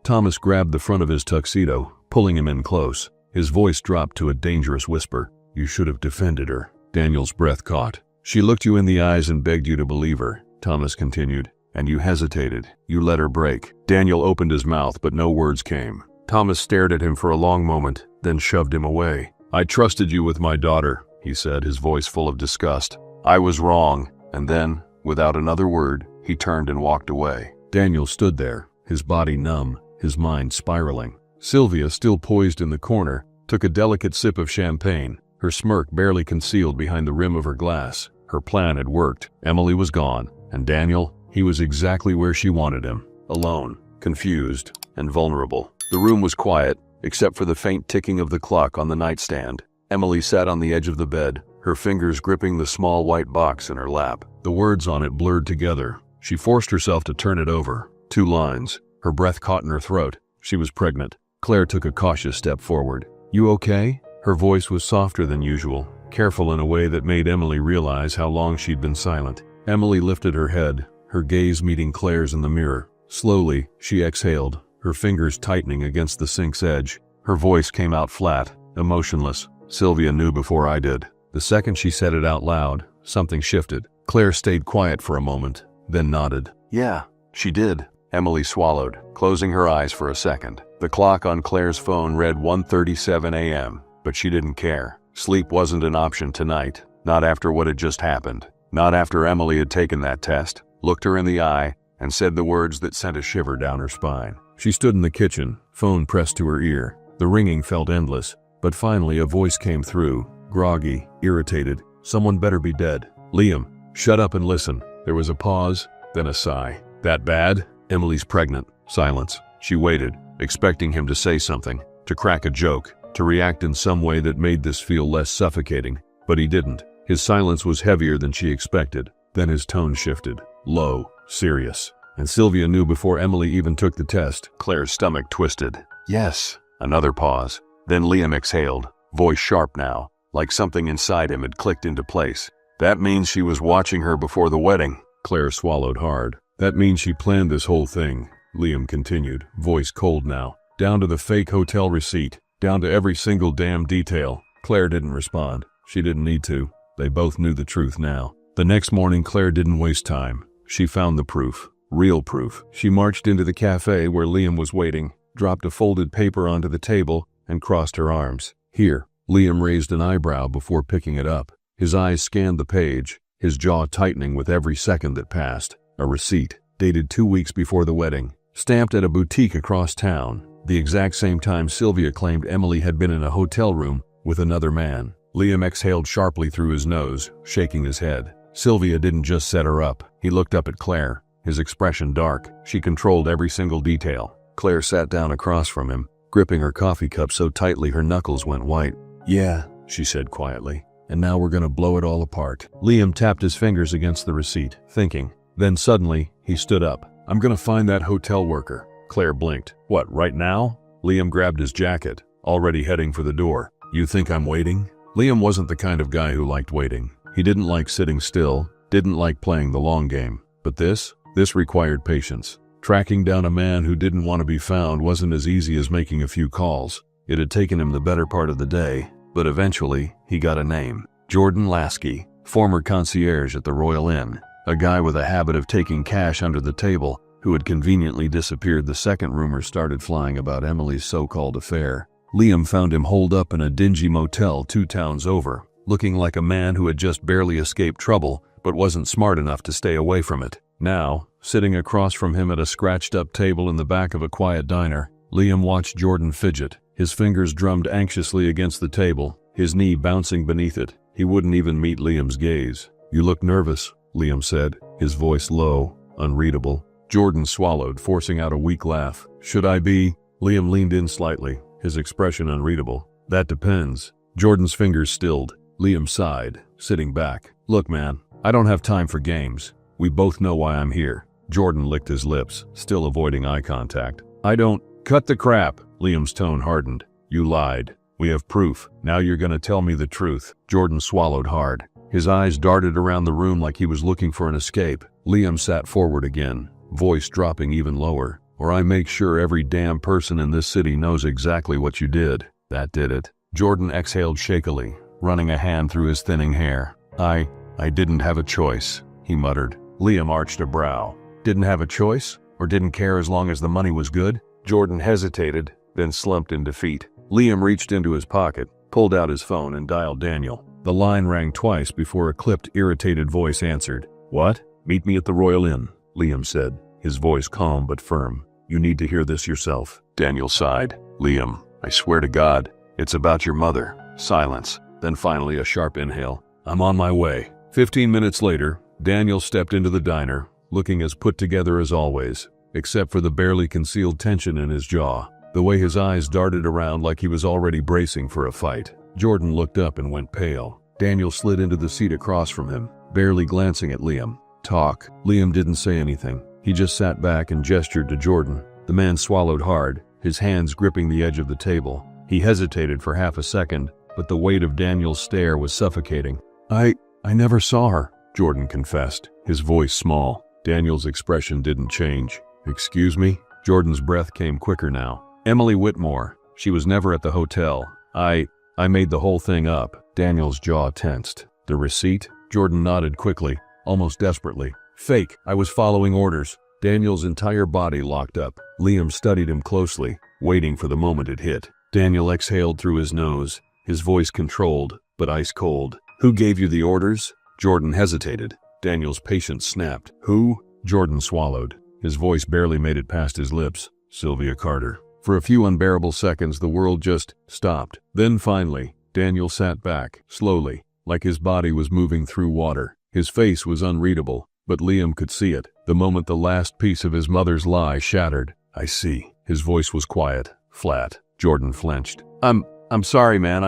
Thomas grabbed the front of his tuxedo, pulling him in close. His voice dropped to a dangerous whisper. "You should have defended her." Daniel's breath caught. "She looked you in the eyes and begged you to believe her," Thomas continued. "And you hesitated. You let her break." Daniel opened his mouth, but no words came. Thomas stared at him for a long moment, then shoved him away. "I trusted you with my daughter," he said, his voice full of disgust. "I was wrong." And then, without another word, he turned and walked away. Daniel stood there, his body numb, his mind spiraling. Sylvia, still poised in the corner, took a delicate sip of champagne, her smirk barely concealed behind the rim of her glass. Her plan had worked. Emily was gone, and Daniel, he was exactly where she wanted him. Alone, confused, and vulnerable. The room was quiet, except for the faint ticking of the clock on the nightstand. Emily sat on the edge of the bed, her fingers gripping the small white box in her lap. The words on it blurred together. She forced herself to turn it over. 2 lines. Her breath caught in her throat. She was pregnant. Claire took a cautious step forward. "You okay?" Her voice was softer than usual, careful in a way that made Emily realize how long she'd been silent. Emily lifted her head, her gaze meeting Claire's in the mirror. Slowly, she exhaled, her fingers tightening against the sink's edge. Her voice came out flat, emotionless. "Sylvia knew before I did." The second she said it out loud, something shifted. Claire stayed quiet for a moment, then nodded. "Yeah, she did." Emily swallowed, closing her eyes for a second. The clock on Claire's phone read 1:37 a.m., but she didn't care. Sleep wasn't an option tonight, not after what had just happened. Not after Emily had taken that test, looked her in the eye, and said the words that sent a shiver down her spine. She stood in the kitchen, phone pressed to her ear. The ringing felt endless, but finally a voice came through, groggy, irritated. "Someone better be dead." "Liam, shut up and listen." There was a pause, then a sigh. "That bad?" "Emily's pregnant." Silence. She waited, expecting him to say something, to crack a joke, to react in some way that made this feel less suffocating, but he didn't. His silence was heavier than she expected. Then his tone shifted, low, serious. "And Sylvia knew before Emily even took the test." Claire's stomach twisted. "Yes." Another pause. Then Liam exhaled, voice sharp now, like something inside him had clicked into place. "That means she was watching her before the wedding." Claire swallowed hard. "That means she planned this whole thing," Liam continued, voice cold now. "Down to the fake hotel receipt, down to every single damn detail." Claire didn't respond. She didn't need to. They both knew the truth now. The next morning, Claire didn't waste time. She found the proof. Real proof. She marched into the cafe where Liam was waiting, dropped a folded paper onto the table, and crossed her arms. "Here." Liam raised an eyebrow before picking it up. His eyes scanned the page, his jaw tightening with every second that passed. A receipt, dated 2 weeks before the wedding, stamped at a boutique across town, the exact same time Sylvia claimed Emily had been in a hotel room with another man. Liam exhaled sharply through his nose, shaking his head. Sylvia didn't just set her up. He looked up at Claire, his expression dark. She controlled every single detail. Claire sat down across from him, gripping her coffee cup so tightly her knuckles went white. "Yeah," she said quietly, "and now we're gonna blow it all apart." Liam tapped his fingers against the receipt, thinking. Then suddenly, he stood up. "I'm gonna find that hotel worker." Claire blinked. "What, right now?" Liam grabbed his jacket, already heading for the door. "You think I'm waiting?" Liam wasn't the kind of guy who liked waiting. He didn't like sitting still, didn't like playing the long game. But this required patience. Tracking down a man who didn't want to be found wasn't as easy as making a few calls. It had taken him the better part of the day, but eventually, he got a name. Jordan Lasky, former concierge at the Royal Inn. A guy with a habit of taking cash under the table, who had conveniently disappeared the second rumors started flying about Emily's so-called affair. Liam found him holed up in a dingy motel 2 towns over, looking like a man who had just barely escaped trouble, but wasn't smart enough to stay away from it. Now, sitting across from him at a scratched-up table in the back of a quiet diner, Liam watched Jordan fidget. His fingers drummed anxiously against the table, his knee bouncing beneath it. He wouldn't even meet Liam's gaze. "You look nervous," Liam said, his voice low, unreadable. Jordan swallowed, forcing out a weak laugh. "Should I be?" Liam leaned in slightly, his expression unreadable. "That depends." Jordan's fingers stilled. Liam sighed, sitting back. "Look, man, I don't have time for games. We both know why I'm here." Jordan licked his lips, still avoiding eye contact. "I don't—" "Cut the crap!" Liam's tone hardened. "You lied. We have proof. Now you're gonna tell me the truth." Jordan swallowed hard. His eyes darted around the room like he was looking for an escape. Liam sat forward again, voice dropping even lower. "Or I make sure every damn person in this city knows exactly what you did." That did it. Jordan exhaled shakily, running a hand through his thinning hair. I didn't have a choice," he muttered. Liam arched a brow. "Didn't have a choice? Or didn't care as long as the money was good?" Jordan hesitated, then slumped in defeat. Liam reached into his pocket, pulled out his phone and dialed Daniel. The line rang twice before a clipped, irritated voice answered. "What?" "Meet me at the Royal Inn," Liam said, his voice calm but firm. "You need to hear this yourself." Daniel sighed. "Liam, I swear to God." It's about your mother. Silence. Then finally a sharp inhale. I'm on my way. 15 minutes later, Daniel stepped into the diner, looking as put together as always, except for the barely concealed tension in his jaw, the way his eyes darted around like he was already bracing for a fight. Jordan looked up and went pale. Daniel slid into the seat across from him, barely glancing at Liam. Talk. Liam didn't say anything. He just sat back and gestured to Jordan. The man swallowed hard, his hands gripping the edge of the table. He hesitated for half a second, but the weight of Daniel's stare was suffocating. I never saw her, Jordan confessed, his voice small. Daniel's expression didn't change. Excuse me? Jordan's breath came quicker now. Emily Whitmore. She was never at the hotel. I made the whole thing up. Daniel's jaw tensed. The receipt? Jordan nodded quickly, almost desperately. Fake. I was following orders. Daniel's entire body locked up. Liam studied him closely, waiting for the moment it hit. Daniel exhaled through his nose, his voice controlled, but ice cold. Who gave you the orders? Jordan hesitated. Daniel's patience snapped. Who? Jordan swallowed. His voice barely made it past his lips. Sylvia Carter. For a few unbearable seconds, the world just stopped. Then finally, Daniel sat back, slowly, like his body was moving through water. His face was unreadable, but Liam could see it, the moment the last piece of his mother's lie shattered. I see. His voice was quiet, flat. Jordan flinched. I'm sorry, man,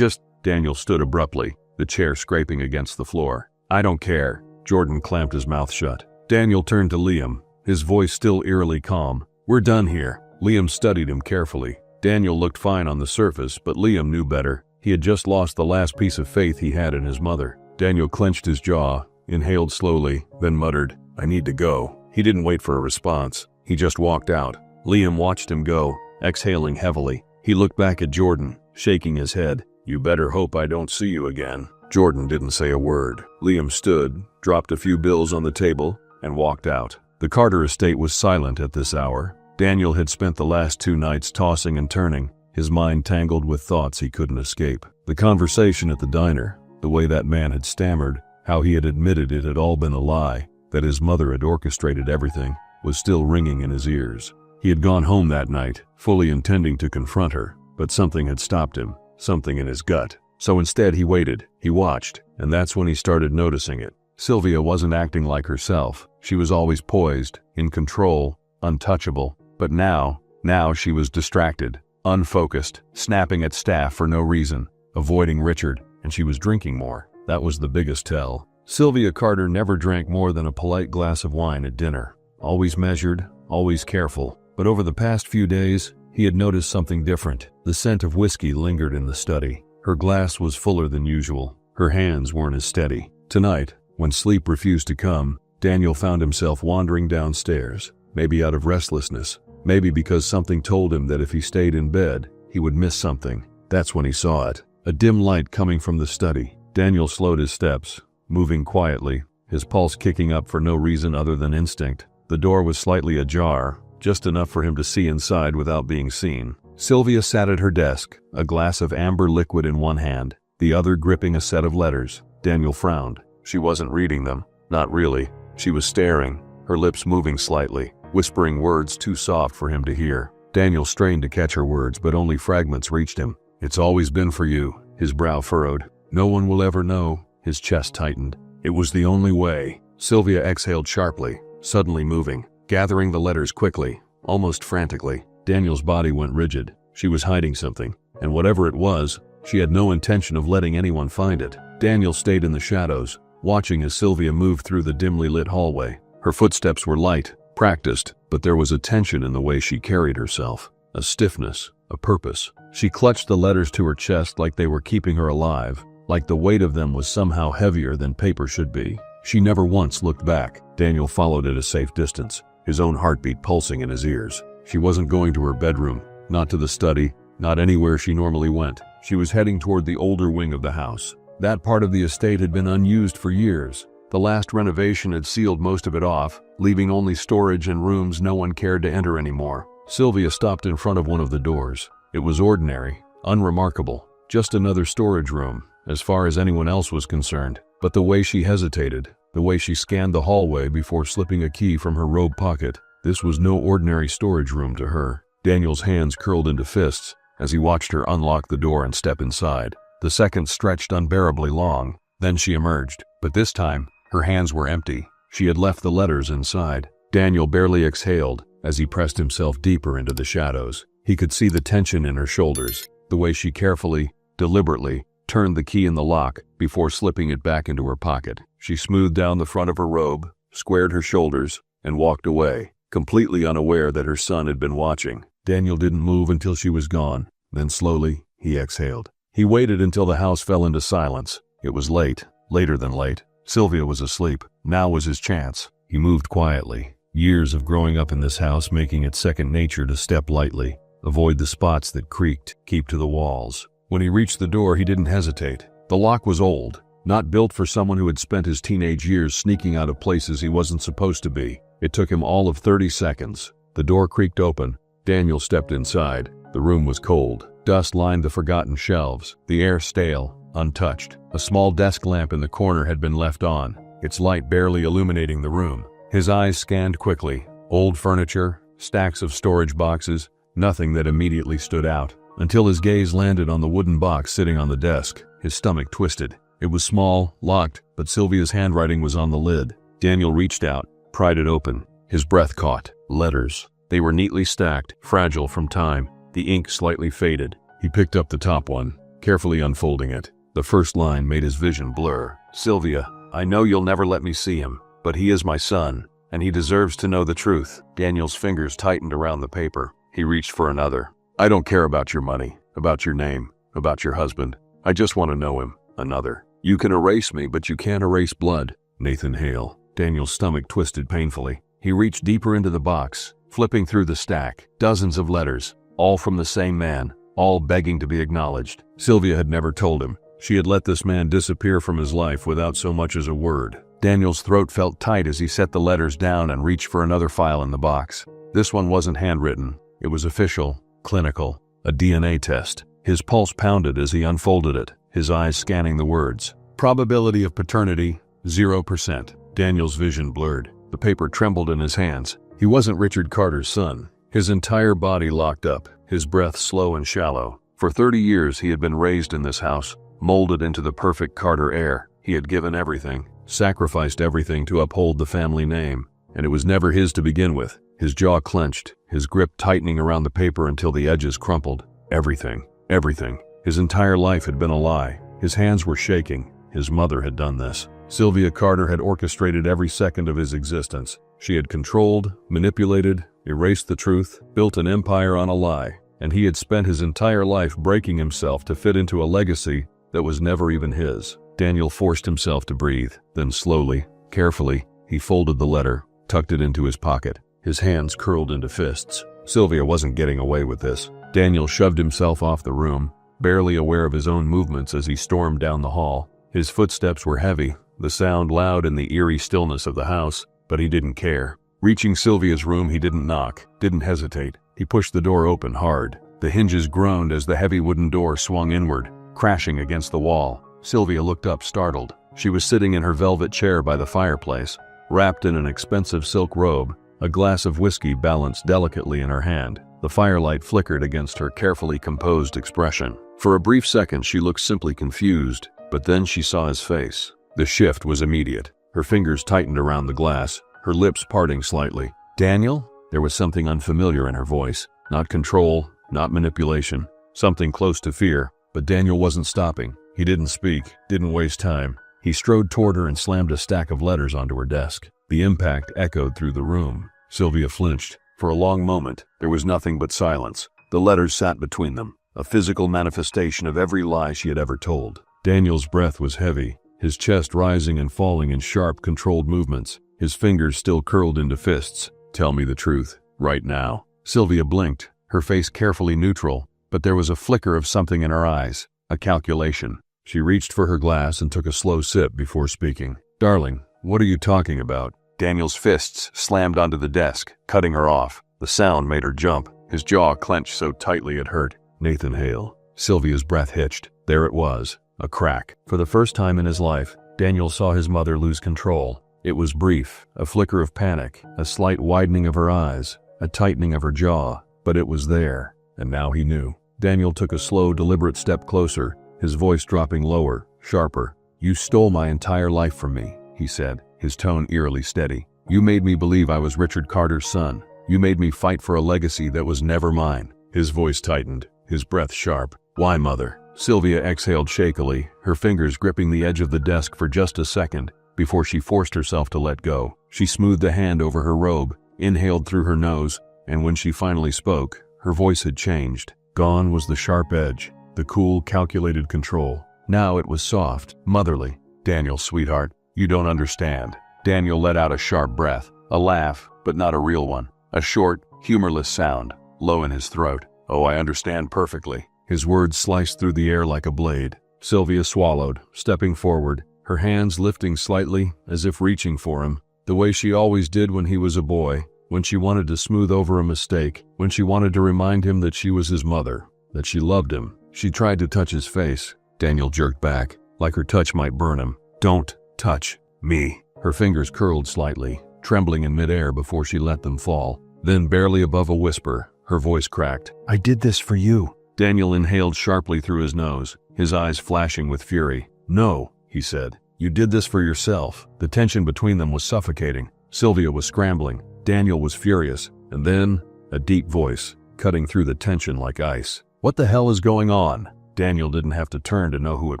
Daniel stood abruptly, the chair scraping against the floor. I don't care. Jordan clamped his mouth shut. Daniel turned to Liam, his voice still eerily calm. We're done here. Liam studied him carefully. Daniel looked fine on the surface, but Liam knew better. He had just lost the last piece of faith he had in his mother. Daniel clenched his jaw, inhaled slowly, then muttered, I need to go. He didn't wait for a response. He just walked out. Liam watched him go, exhaling heavily. He looked back at Jordan, shaking his head. You better hope I don't see you again. Jordan didn't say a word. Liam stood, dropped a few bills on the table, and walked out. The Carter estate was silent at this hour. Daniel had spent the last 2 nights tossing and turning, his mind tangled with thoughts he couldn't escape. The conversation at the diner, the way that man had stammered, how he had admitted it had all been a lie, that his mother had orchestrated everything, was still ringing in his ears. He had gone home that night, fully intending to confront her, but something had stopped him, something in his gut. So instead he waited, he watched, and that's when he started noticing it. Sylvia wasn't acting like herself. She was always poised, in control, untouchable. But now she was distracted, unfocused, snapping at staff for no reason, avoiding Richard, and she was drinking more. That was the biggest tell. Sylvia Carter never drank more than a polite glass of wine at dinner. Always measured, always careful. But over the past few days, he had noticed something different. The scent of whiskey lingered in the study. Her glass was fuller than usual. Her hands weren't as steady. Tonight, when sleep refused to come, Daniel found himself wandering downstairs, maybe out of restlessness, maybe because something told him that if he stayed in bed, he would miss something. That's when he saw it. A dim light coming from the study. Daniel slowed his steps, moving quietly, his pulse kicking up for no reason other than instinct. The door was slightly ajar, just enough for him to see inside without being seen. Sylvia sat at her desk, a glass of amber liquid in one hand, the other gripping a set of letters. Daniel frowned. She wasn't reading them. Not really. She was staring, her lips moving slightly, whispering words too soft for him to hear. Daniel strained to catch her words, but only fragments reached him. It's always been for you. His brow furrowed. No one will ever know. His chest tightened. It was the only way. Sylvia exhaled sharply, suddenly moving, gathering the letters quickly, almost frantically. Daniel's body went rigid. She was hiding something, and whatever it was, she had no intention of letting anyone find it. Daniel stayed in the shadows, watching as Sylvia moved through the dimly lit hallway. Her footsteps were light, practiced, but there was a tension in the way she carried herself, a stiffness, a purpose. She clutched the letters to her chest like they were keeping her alive, like the weight of them was somehow heavier than paper should be. She never once looked back. Daniel followed at a safe distance, his own heartbeat pulsing in his ears. She wasn't going to her bedroom, not to the study, not anywhere she normally went. She was heading toward the older wing of the house. That part of the estate had been unused for years. The last renovation had sealed most of it off, leaving only storage and rooms no one cared to enter anymore. Sylvia stopped in front of one of the doors. It was ordinary, unremarkable, just another storage room, as far as anyone else was concerned. But the way she hesitated, the way she scanned the hallway before slipping a key from her robe pocket, this was no ordinary storage room to her. Daniel's hands curled into fists, as he watched her unlock the door and step inside. The seconds stretched unbearably long. Then she emerged, but this time, her hands were empty. She had left the letters inside. Daniel barely exhaled as he pressed himself deeper into the shadows. He could see the tension in her shoulders, the way she carefully, deliberately, turned the key in the lock before slipping it back into her pocket. She smoothed down the front of her robe, squared her shoulders, and walked away, completely unaware that her son had been watching. Daniel didn't move until she was gone. Then slowly, he exhaled. He waited until the house fell into silence. It was late, later than late. Sylvia was asleep. Now was his chance. He moved quietly, years of growing up in this house making it second nature to step lightly, avoid the spots that creaked, keep to the walls. When he reached the door, he didn't hesitate. The lock was old, not built for someone who had spent his teenage years sneaking out of places he wasn't supposed to be. It took him all of 30 seconds. The door creaked open. Daniel stepped inside. The room was cold. Dust lined the forgotten shelves, the air stale, untouched. A small desk lamp in the corner had been left on, its light barely illuminating the room. His eyes scanned quickly. Old furniture, stacks of storage boxes, nothing that immediately stood out. Until his gaze landed on the wooden box sitting on the desk. His stomach twisted. It was small, locked, but Sylvia's handwriting was on the lid. Daniel reached out, pried it open. His breath caught. Letters. They were neatly stacked, fragile from time. The ink slightly faded. He picked up the top one, carefully unfolding it. The first line made his vision blur. Sylvia, I know you'll never let me see him, but he is my son, and he deserves to know the truth. Daniel's fingers tightened around the paper. He reached for another. I don't care about your money, about your name, about your husband. I just want to know him. Another. You can erase me, but you can't erase blood. Nathan Hale. Daniel's stomach twisted painfully. He reached deeper into the box, flipping through the stack. Dozens of letters, all from the same man, all begging to be acknowledged. Sylvia had never told him. She had let this man disappear from his life without so much as a word. Daniel's throat felt tight as he set the letters down and reached for another file in the box. This one wasn't handwritten. It was official, clinical, a DNA test. His pulse pounded as he unfolded it, his eyes scanning the words. Probability of paternity, 0%. Daniel's vision blurred. The paper trembled in his hands. He wasn't Richard Carter's son. His entire body locked up, his breath slow and shallow. For 30 years he had been raised in this house, molded into the perfect Carter heir. He had given everything, sacrificed everything to uphold the family name, and it was never his to begin with. His jaw clenched, his grip tightening around the paper until the edges crumpled. Everything. Everything. His entire life had been a lie. His hands were shaking. His mother had done this. Sylvia Carter had orchestrated every second of his existence. She had controlled, manipulated, erased the truth, built an empire on a lie, and he had spent his entire life breaking himself to fit into a legacy that was never even his. Daniel forced himself to breathe. Then slowly, carefully, he folded the letter, tucked it into his pocket. His hands curled into fists. Sylvia wasn't getting away with this. Daniel shoved himself off the room, barely aware of his own movements as he stormed down the hall. His footsteps were heavy, the sound loud in the eerie stillness of the house, but he didn't care. Reaching Sylvia's room, he didn't knock, didn't hesitate. He pushed the door open hard. The hinges groaned as the heavy wooden door swung inward, crashing against the wall. Sylvia looked up, startled. She was sitting in her velvet chair by the fireplace, wrapped in an expensive silk robe, a glass of whiskey balanced delicately in her hand. The firelight flickered against her carefully composed expression. For a brief second, she looked simply confused, but then she saw his face. The shift was immediate. Her fingers tightened around the glass, her lips parting slightly. Daniel? There was something unfamiliar in her voice. Not control, not manipulation, something close to fear. But Daniel wasn't stopping. He didn't speak, didn't waste time. He strode toward her and slammed a stack of letters onto her desk. The impact echoed through the room. Sylvia flinched. For a long moment, there was nothing but silence. The letters sat between them, a physical manifestation of every lie she had ever told. Daniel's breath was heavy, his chest rising and falling in sharp, controlled movements, his fingers still curled into fists. Tell me the truth, right now. Sylvia blinked, her face carefully neutral, but there was a flicker of something in her eyes, a calculation. She reached for her glass and took a slow sip before speaking. Darling, what are you talking about? Daniel's fists slammed onto the desk, cutting her off. The sound made her jump. His jaw clenched so tightly it hurt. Nathan Hale. Sylvia's breath hitched. There it was, a crack. For the first time in his life, Daniel saw his mother lose control. It was brief, a flicker of panic, a slight widening of her eyes, a tightening of her jaw, but it was there, and now he knew. Daniel took a slow, deliberate step closer, his voice dropping lower, sharper. "You stole my entire life from me," he said, his tone eerily steady. "You made me believe I was Richard Carter's son. You made me fight for a legacy that was never mine." His voice tightened, his breath sharp. "Why, Mother?" Sylvia exhaled shakily, her fingers gripping the edge of the desk for just a second before she forced herself to let go. She smoothed a hand over her robe, inhaled through her nose, and when she finally spoke, her voice had changed. Gone was the sharp edge, the cool, calculated control. Now it was soft, motherly. "Daniel, sweetheart, you don't understand." Daniel let out a sharp breath, a laugh, but not a real one. A short, humorless sound, low in his throat. "Oh, I understand perfectly." His words sliced through the air like a blade. Sylvia swallowed, stepping forward, her hands lifting slightly, as if reaching for him, the way she always did when he was a boy, when she wanted to smooth over a mistake, when she wanted to remind him that she was his mother, that she loved him. She tried to touch his face. Daniel jerked back, like her touch might burn him. "Don't touch me." Her fingers curled slightly, trembling in midair before she let them fall. Then, barely above a whisper, her voice cracked. "I did this for you." Daniel inhaled sharply through his nose, his eyes flashing with fury. "No," he said. "You did this for yourself." The tension between them was suffocating. Sylvia was scrambling. Daniel was furious. And then, a deep voice, cutting through the tension like ice. "What the hell is going on?" Daniel didn't have to turn to know who it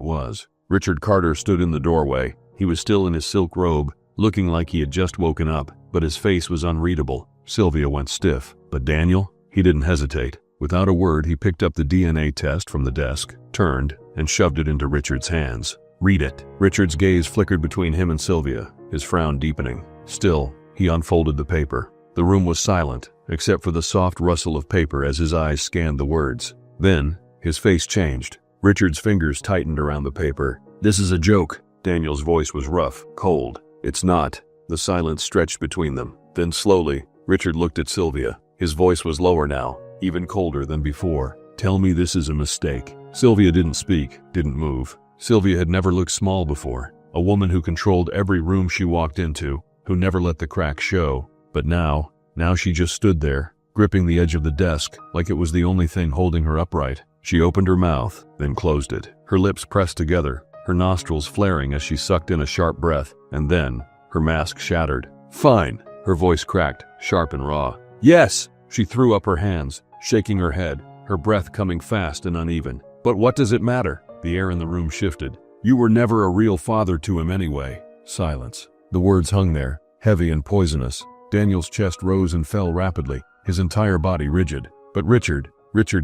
was. Richard Carter stood in the doorway. He was still in his silk robe, looking like he had just woken up, but his face was unreadable. Sylvia went stiff. But Daniel? He didn't hesitate. Without a word, he picked up the DNA test from the desk, turned, and shoved it into Richard's hands. "Read it." Richard's gaze flickered between him and Sylvia, his frown deepening. Still, he unfolded the paper. The room was silent, except for the soft rustle of paper as his eyes scanned the words. Then, his face changed. Richard's fingers tightened around the paper. "This is a joke." Daniel's voice was rough, cold. "It's not." The silence stretched between them. Then slowly, Richard looked at Sylvia. His voice was lower now, even colder than before. "Tell me this is a mistake." Sylvia didn't speak, didn't move. Sylvia had never looked small before. A woman who controlled every room she walked into, who never let the cracks show. But now she just stood there, gripping the edge of the desk like it was the only thing holding her upright. She opened her mouth, then closed it. Her lips pressed together, her nostrils flaring as she sucked in a sharp breath, and then, her mask shattered. "Fine." Her voice cracked, sharp and raw. "Yes." She threw up her hands, shaking her head, her breath coming fast and uneven. "But what does it matter?" The air in the room shifted. "You were never a real father to him anyway." Silence. The words hung there, heavy and poisonous. Daniel's chest rose and fell rapidly, his entire body rigid. But Richard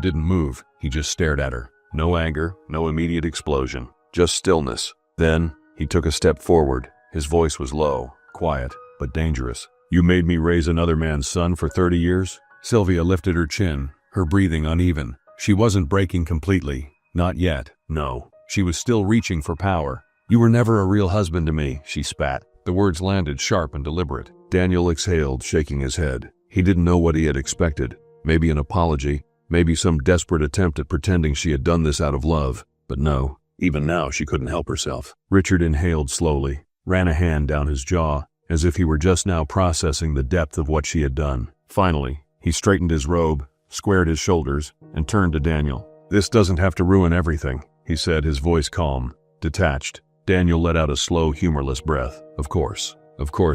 didn't move. He just stared at her. No anger, no immediate explosion, just stillness. Then, he took a step forward. His voice was low, quiet, but dangerous. "You made me raise another man's son for 30 years? Sylvia lifted her chin, her breathing uneven. She wasn't breaking completely. Not yet, no. She was still reaching for power. "You were never a real husband to me," she spat. The words landed sharp and deliberate. Daniel exhaled, shaking his head. He didn't know what he had expected. Maybe an apology, maybe some desperate attempt at pretending she had done this out of love. But no, even now she couldn't help herself. Richard inhaled slowly, ran a hand down his jaw, as if he were just now processing the depth of what she had done. Finally, he straightened his robe, squared his shoulders, and turned to Daniel. "This doesn't have to ruin everything," he said, his voice calm, detached. Daniel let out a slow, humorless breath. Of course,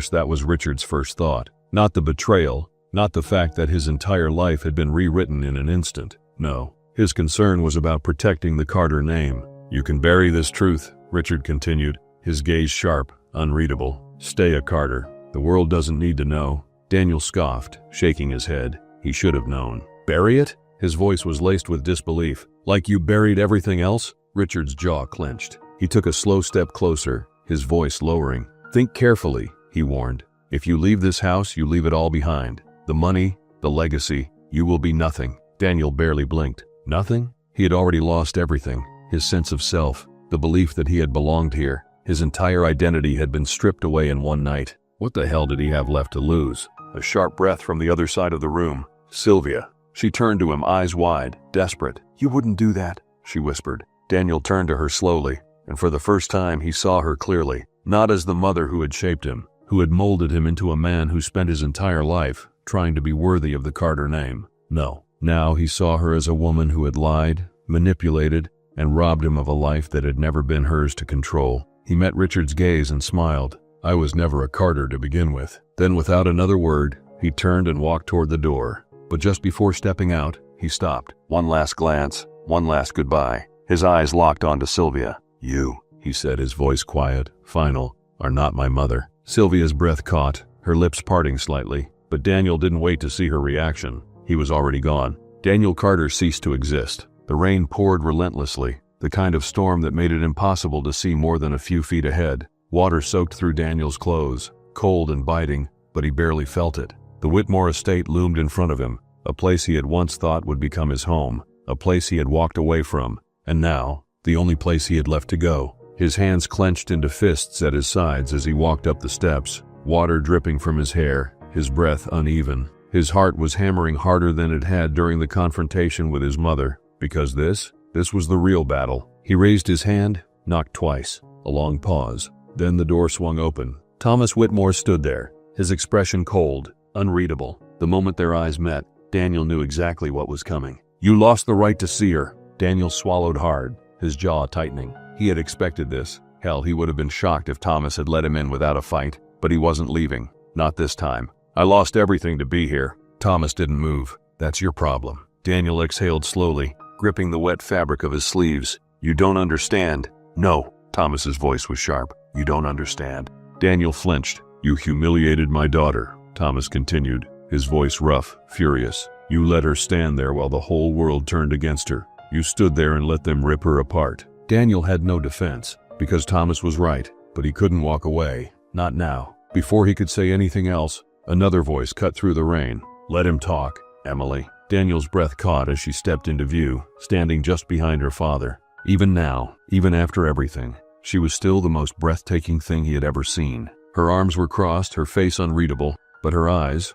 that was Richard's first thought. Not the betrayal, not the fact that his entire life had been rewritten in an instant. No, his concern was about protecting the Carter name. "You can bury this truth," Richard continued, his gaze sharp, unreadable. "Stay a Carter. The world doesn't need to know." Daniel scoffed, shaking his head. He should have known. "Bury it?" His voice was laced with disbelief. "Like you buried everything else?" Richard's jaw clenched. He took a slow step closer, his voice lowering. "Think carefully," he warned. "If you leave this house, you leave it all behind. The money, the legacy, you will be nothing." Daniel barely blinked. Nothing? He had already lost everything. His sense of self, the belief that he had belonged here. His entire identity had been stripped away in one night. What the hell did he have left to lose? A sharp breath from the other side of the room. "Sylvia." She turned to him, eyes wide, desperate. "You wouldn't do that," she whispered. Daniel turned to her slowly, and for the first time he saw her clearly. Not as the mother who had shaped him, who had molded him into a man who spent his entire life trying to be worthy of the Carter name. No, Now he saw her as a woman who had lied, manipulated, and robbed him of a life that had never been hers to control. He met Richard's gaze and smiled. "I was never a Carter to begin with." Then without another word, he turned and walked toward the door. But just before stepping out, he stopped. One last glance, one last goodbye. His eyes locked onto Sylvia. "You," he said, his voice quiet, final, "are not my mother." Sylvia's breath caught, her lips parting slightly, but Daniel didn't wait to see her reaction. He was already gone. Daniel Carter ceased to exist. The rain poured relentlessly, the kind of storm that made it impossible to see more than a few feet ahead. Water soaked through Daniel's clothes, cold and biting, but he barely felt it. The Whitmore estate loomed in front of him, a place he had once thought would become his home, a place he had walked away from, and now, the only place he had left to go. His hands clenched into fists at his sides as he walked up the steps, water dripping from his hair, his breath uneven. His heart was hammering harder than it had during the confrontation with his mother, because this was the real battle. He raised his hand, knocked twice. A long pause. Then the door swung open. Thomas Whitmore stood there, his expression cold, unreadable. The moment their eyes met, Daniel knew exactly what was coming. "You lost the right to see her." Daniel swallowed hard, his jaw tightening. He had expected this. Hell, he would have been shocked if Thomas had let him in without a fight, but he wasn't leaving. Not this time. "I lost everything to be here." Thomas didn't move. "That's your problem." Daniel exhaled slowly, gripping the wet fabric of his sleeves. "You don't understand." "No." Thomas's voice was sharp. "You don't understand." Daniel flinched. "You humiliated my daughter," Thomas continued, his voice rough, furious. "You let her stand there while the whole world turned against her. You stood there and let them rip her apart." Daniel had no defense, because Thomas was right, but he couldn't walk away. Not now. Before he could say anything else, another voice cut through the rain. "Let him talk, Emily." Daniel's breath caught as she stepped into view, standing just behind her father. Even now, even after everything, she was still the most breathtaking thing he had ever seen. Her arms were crossed, her face unreadable, but her eyes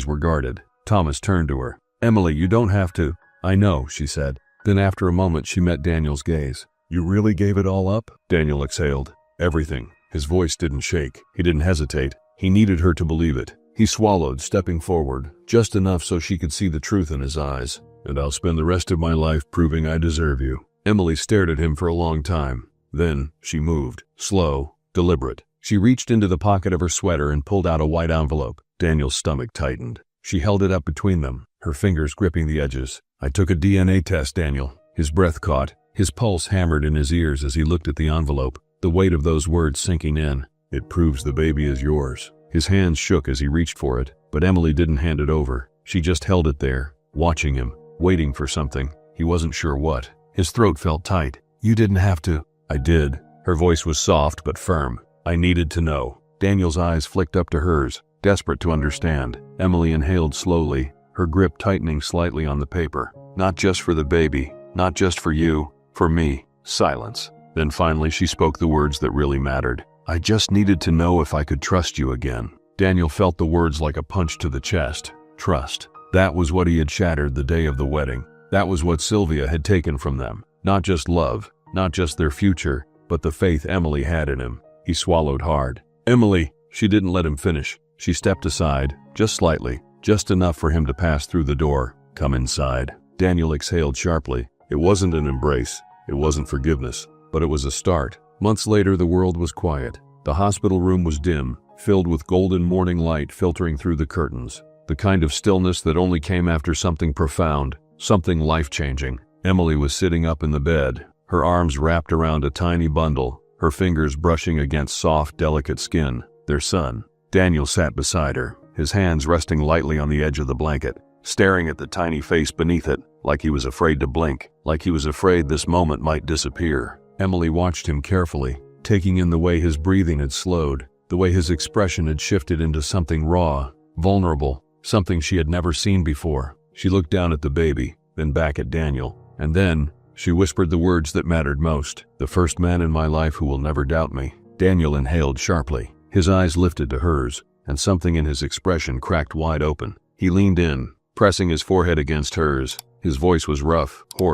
were guarded. Thomas turned to her. "Emily, you don't have to." "I know," she said. Then after a moment she met Daniel's gaze. "You really gave it all up?" Daniel exhaled. "Everything." His voice didn't shake. He didn't hesitate. He needed her to believe it. He swallowed, stepping forward, just enough so she could see the truth in his eyes. "And I'll spend the rest of my life proving I deserve you." Emily stared at him for a long time. Then she moved, slow, deliberate. She reached into the pocket of her sweater and pulled out a white envelope. Daniel's stomach tightened. She held it up between them, her fingers gripping the edges. "I took a DNA test, Daniel." His breath caught. His pulse hammered in his ears as he looked at the envelope, the weight of those words sinking in. "It proves the baby is yours." His hands shook as he reached for it, but Emily didn't hand it over. She just held it there, watching him, waiting for something. He wasn't sure what. His throat felt tight. "You didn't have to." "I did." Her voice was soft but firm. "I needed to know." Daniel's eyes flicked up to hers, desperate to understand. Emily inhaled slowly, her grip tightening slightly on the paper. "Not just for the baby, not just for you, for me." Silence. Then finally she spoke the words that really mattered. "I just needed to know if I could trust you again." Daniel felt the words like a punch to the chest. Trust. That was what he had shattered the day of the wedding. That was what Sylvia had taken from them. Not just love, not just their future, but the faith Emily had in him. He swallowed hard. "Emily!" She didn't let him finish. She stepped aside, just slightly, just enough for him to pass through the door. "Come inside." Daniel exhaled sharply. It wasn't an embrace. It wasn't forgiveness. But it was a start. Months later, the world was quiet. The hospital room was dim, filled with golden morning light filtering through the curtains. The kind of stillness that only came after something profound, something life-changing. Emily was sitting up in the bed, her arms wrapped around a tiny bundle, her fingers brushing against soft, delicate skin. Their son. Daniel sat beside her, his hands resting lightly on the edge of the blanket, staring at the tiny face beneath it, like he was afraid to blink, like he was afraid this moment might disappear. Emily watched him carefully, taking in the way his breathing had slowed, the way his expression had shifted into something raw, vulnerable, something she had never seen before. She looked down at the baby, then back at Daniel, and then she whispered the words that mattered most. "The first man in my life who will never doubt me." Daniel inhaled sharply. His eyes lifted to hers, and something in his expression cracked wide open. He leaned in, pressing his forehead against hers. His voice was rough, hoarse.